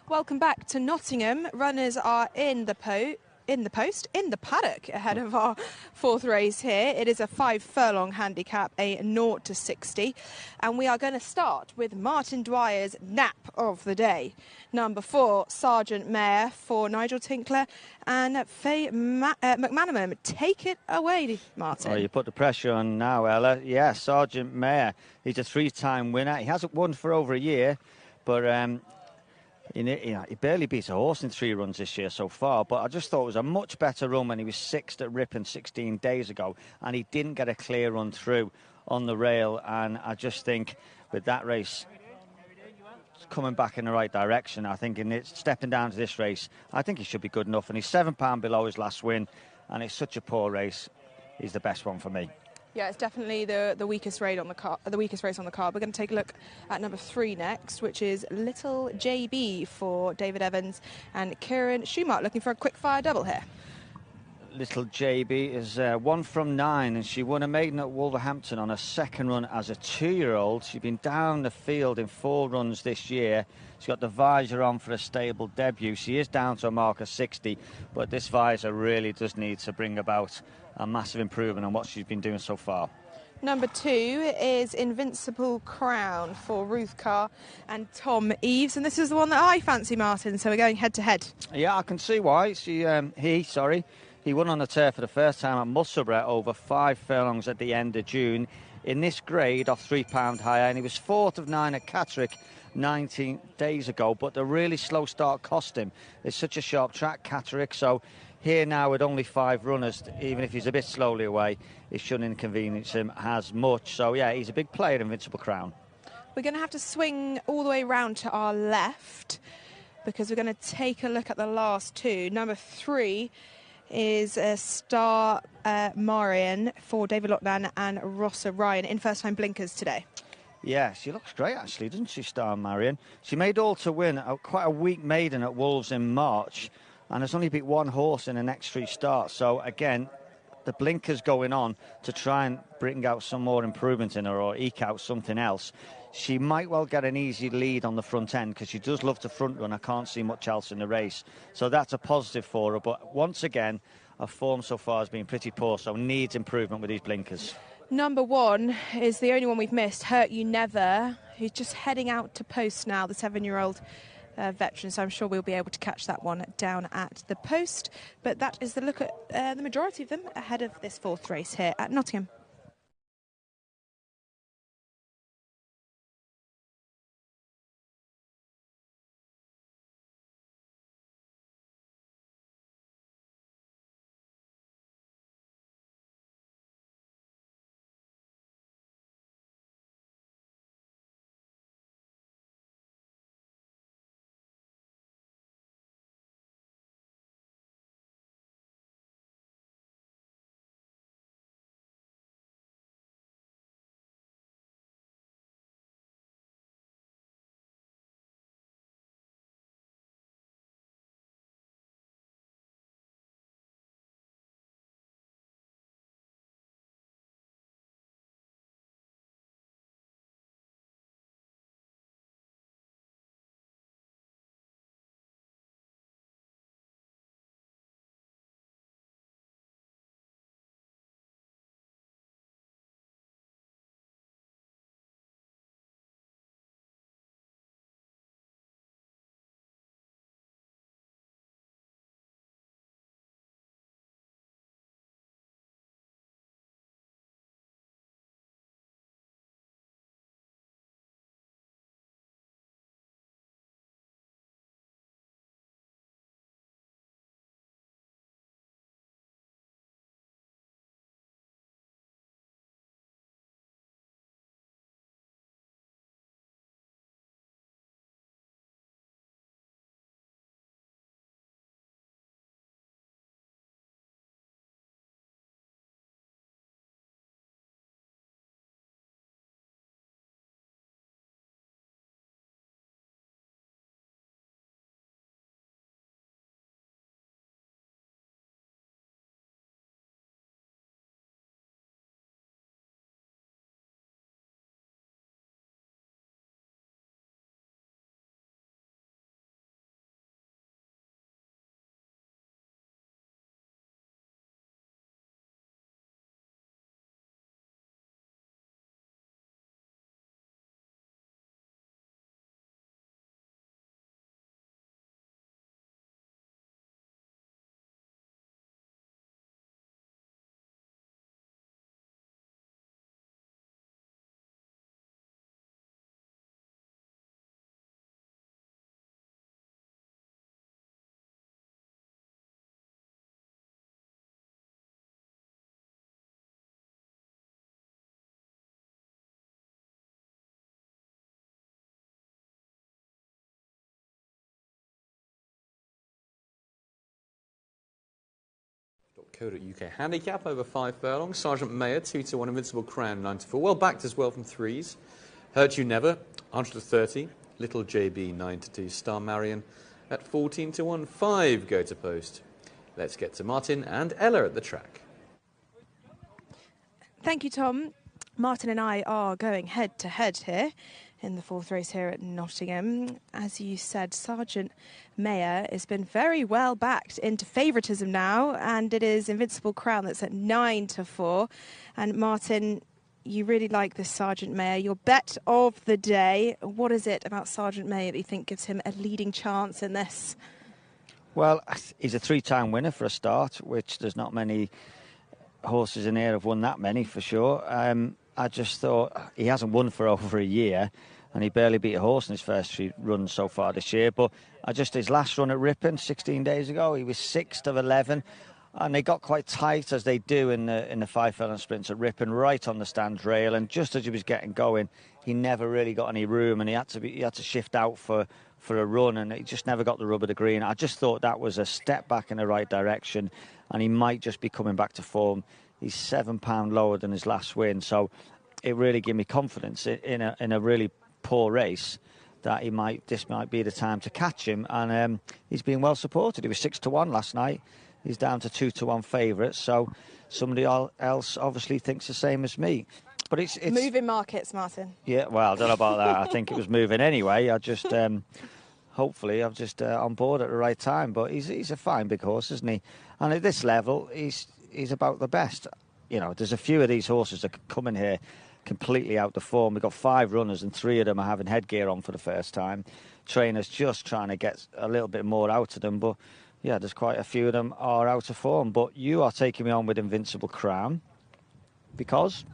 Welcome back to Nottingham. Runners are in the paddock ahead of our fourth race here. It is a 5 furlong handicap, a 0 to 60. And we are going to start with Martin Dwyer's nap of the day. Number 4, Sergeant Mayor for Nigel Tinkler and Faye McManaman. Take it away, Martin. Oh, you put the pressure on now, Ella. Yeah, Sergeant Mayor. He's a 3-time winner. He hasn't won for over a year, but he barely beat a horse in 3 runs this year so far, but I just thought it was a much better run when he was 6th at Ripon 16 days ago, and he didn't get a clear run through on the rail, and I just think with that race coming back in the right direction, I think stepping down to this race, I think he should be good enough, and he's £7 below his last win, and it's such a poor race. He's the best one for me. Yeah, it's definitely the weakest race on the card. We're going to take a look at number 3 next, which is Little JB for David Evans and Kieran Schumacher, looking for a quick fire double here. Little JB is 1 from 9, and she won a maiden at Wolverhampton on her second run as a 2-year-old. She's been down the field in 4 runs this year. She's got the visor on for a stable debut. She is down to a mark of 60, but this visor really does need to bring about a massive improvement on what she's been doing so far. Number 2 is Invincible Crown for Ruth Carr and Tom Eves, and this is the one that I fancy, Martin, so we're going head to head. Yeah, I can see why. He won on the turf for the first time at Musselburgh over 5 furlongs at the end of June in this grade off £3 higher, and he was 4th of 9 at Catterick 19 days ago, but the really slow start cost him. It's such a sharp track, Catterick, so here now with only 5 runners, even if he's a bit slowly away, it shouldn't inconvenience him as much. So yeah, he's a big player, Invincible Crown. We're going to have to swing all the way round to our left because we're going to take a look at the last 2. Number 3 is Star Marian for David Lochnan and Rossa Ryan in first-time blinkers today. Yeah, she looks great, actually, doesn't she, Star Marian? She made all to win, quite a weak maiden at Wolves in March, and has only beat 1 horse in the next 3 starts. So, again, the blinkers going on to try and bring out some more improvement in her or eke out something else. She might well get an easy lead on the front end because she does love to front run. I can't see much else in the race. So that's a positive for her. But once again, her form so far has been pretty poor, so needs improvement with these blinkers. Number 1 is the only one we've missed, Hurt You Never, who's just heading out to post now, the 7-year-old veteran, so I'm sure we'll be able to catch that one down at the post. But that is the look at the majority of them ahead of this 4th race here at Nottingham. Sport.co.uk. Handicap over 5 furlongs. Sergeant Mayer, 2-1. Invincible Crown, 9-4. Well backed as well from threes. Hurt You Never, 130. Little JB, 9-2. Star Marion at 14-1. 5 go to post. Let's get to Martin and Ella at the track. Thank you, Tom. Martin and I are going head-to-head here in the 4th race here at Nottingham. As you said, Sergeant Mayer has been very well backed into favouritism now, and it is Invincible Crown that's at 9-4. And Martin, you really like this Sergeant Mayer. Your bet of the day, what is it about Sergeant Mayer that you think gives him a leading chance in this? Well, he's a 3-time winner for a start, which there's not many horses in here have won that many for sure. I just thought he hasn't won for over a year, and he barely beat a horse in his first 3 runs so far this year. But his last run at Ripon 16 days ago, he was 6th of 11. And they got quite tight, as they do in the 5 furlong sprints at Ripon, right on the stand rail. And just as he was getting going, he never really got any room, and he had to shift out for a run, and he just never got the rub of the green. I just thought that was a step back in the right direction, and he might just be coming back to form. He's £7 lower than his last win, so it really gave me confidence in a really poor race that this might be the time to catch him. And he's been well supported. He was 6-1 last night. He's down to 2-1 favourites, so somebody else obviously thinks the same as me. But it's moving markets, Martin. Yeah, well, I don't know about that. I think it was moving anyway. I just hopefully I'm just on board at the right time. But he's a fine big horse, isn't he? And at this level, he's about the best. You know, there's a few of these horses that come in here completely out of form. We've got 5 runners, and 3 of them are having headgear on for the first time. Trainers just trying to get a little bit more out of them, but yeah, there's quite a few of them are out of form. But you are taking me on with Invincible Crown because?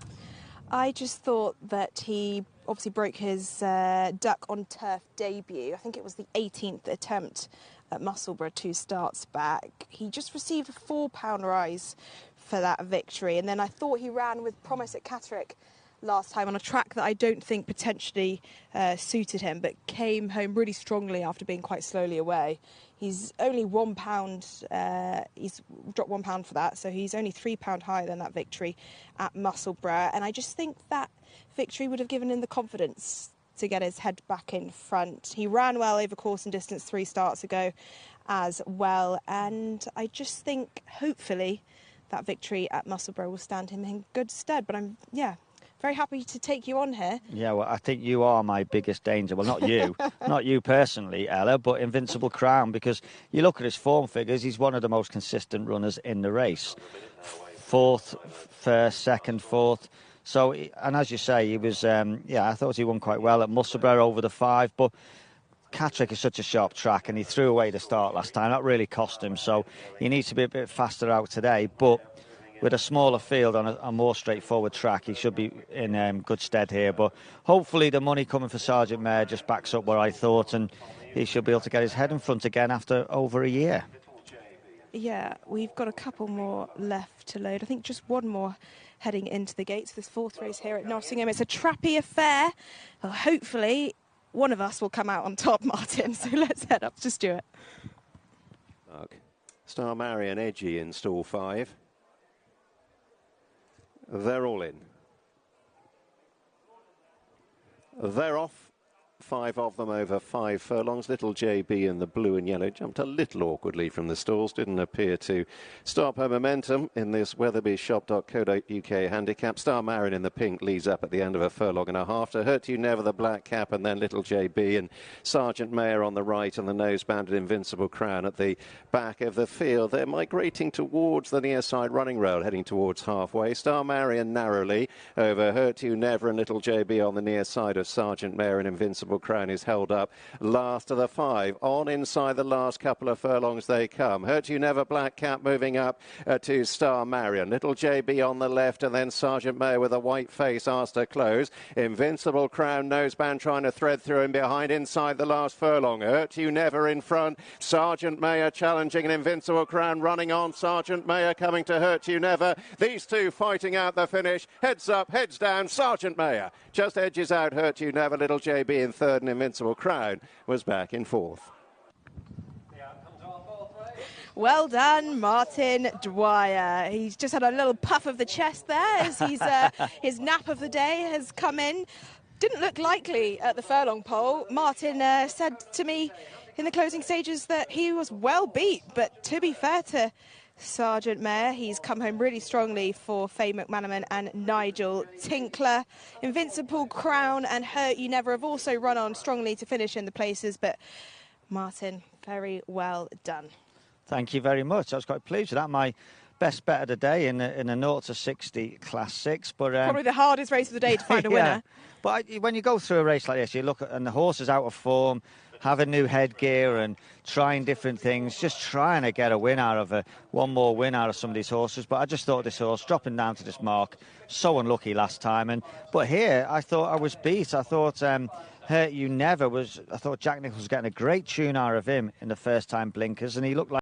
I just thought that he obviously broke his duck on turf debut. I think it was the 18th attempt at Musselburgh 2 starts back. He just received a £4 rise for that victory. And then I thought he ran with promise at Catterick last time on a track that I don't think potentially suited him, but came home really strongly after being quite slowly away. He's only £1, he's dropped £1 for that, so he's only £3 higher than that victory at Musselburgh. And I just think that victory would have given him the confidence to get his head back in front. He ran well over course and distance 3 starts ago as well, and I just think hopefully that victory at Musselburgh will stand him in good stead. But I'm very happy to take you on here. Yeah, well, I think you are my biggest danger. Well, not you, not you personally, Ella, but Invincible Crown, because you look at his form figures, he's one of the most consistent runners in the race. 4th, 1st, 2nd, 4th. So, and as you say, he was, I thought he won quite well at Musselburgh over the 5, but Catterick is such a sharp track, and he threw away the start last time. That really cost him, so he needs to be a bit faster out today. But with a smaller field on a more straightforward track, he should be in good stead here. But hopefully the money coming for Sergeant Mayer just backs up what I thought, and he should be able to get his head in front again after over a year. Yeah, we've got a couple more left to load. I think just one more heading into the gates for this 4th race here at Nottingham. It's a trappy affair. Well, hopefully one of us will come out on top, Martin. So let's head up to Stuart. Star Marion Edgy in stall 5. They're all in. They're off. 5 of them over 5 furlongs. Little JB in the blue and yellow jumped a little awkwardly from the stalls. Didn't appear to stop her momentum in this weatherbyshop.co.uk handicap. Star Marion in the pink leads up at the end of a furlong and a half to Hurt You Never, the black cap, and then Little JB and Sergeant Mayer on the right, and the nose-banded Invincible Crown at the back of the field. They're migrating towards the near side running rail, heading towards halfway. Star Marion narrowly over Hurt You Never and Little JB on the near side of Sergeant Mayer, and Invincible Crown is held up last of the 5. On inside the last couple of furlongs they come. Hurt You Never, black cap moving up to Star Marion. Little JB on the left, and then Sergeant Mayer with a white face asked to close. Invincible Crown noseband trying to thread through him behind inside the last furlong. Hurt You Never in front. Sergeant Mayer challenging, an Invincible Crown running on. Sergeant Mayer coming to Hurt You Never. These two fighting out the finish. Heads up, heads down. Sergeant Mayer just edges out Hurt You Never. Little JB in 3rd, and Invincible Crown was back in 4th. Well done, Martin Dwyer. He's just had a little puff of the chest there as his nap of the day has come in. Didn't look likely at the furlong pole. Martin said to me in the closing stages that he was well beat, but to be fair to Sergeant Mayer, he's come home really strongly for Faye McManaman and Nigel Tinkler. Invincible, Crown and Hurt You Never have also run on strongly to finish in the places, but Martin, very well done. Thank you very much. I was quite pleased with that. My best bet of the day in a 0 to 60 Class 6. But probably the hardest race of the day to find a winner. But when you go through a race like this, you look at, and the horse is out of form, having new headgear and trying different things, just trying to get a win out of one more win out of some of these horses. But I just thought this horse dropping down to this mark, so unlucky last time. But here, I thought I was beat. I thought Hurt You Never was. I thought Jack Nicholls was getting a great tune out of him in the first time blinkers, and he looked like